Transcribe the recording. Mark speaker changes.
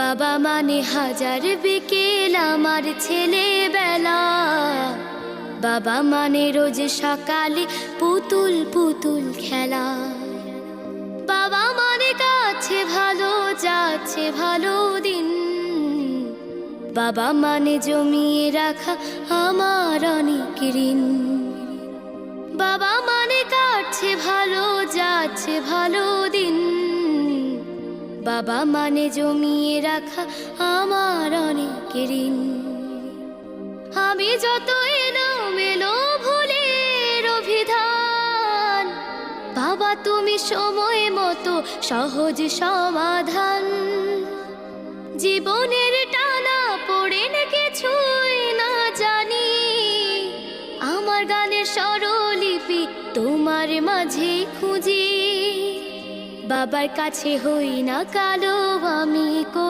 Speaker 1: বাবা মানে হাজার বিকেল আমার ছেলেবেলা। বাবা মানে রোজ সকালে পুতুল পুতুল খেলা। বাবা মানে কাছে ভালো যাচ্ছে ভালো দিন। বাবা মানে জমিয়ে রাখা আমার অনেক ঋণ। বাবা মানে কাটছে ভালো যাচ্ছে ভালো দিন। বাবা মানে জমিয়ে রাখা আমার অনেক ঋণ। আমি যত এলোমেলো ভুলের অভিধান, বাবা তুমি সময় মতো সহজ সমাধান। জীবনের টানা পড়ে কিছুই না জানি, আমার গানের স্বরলিপি তোমার মাঝে খুঁজি। বাবার কাছে হই না কালো আমি।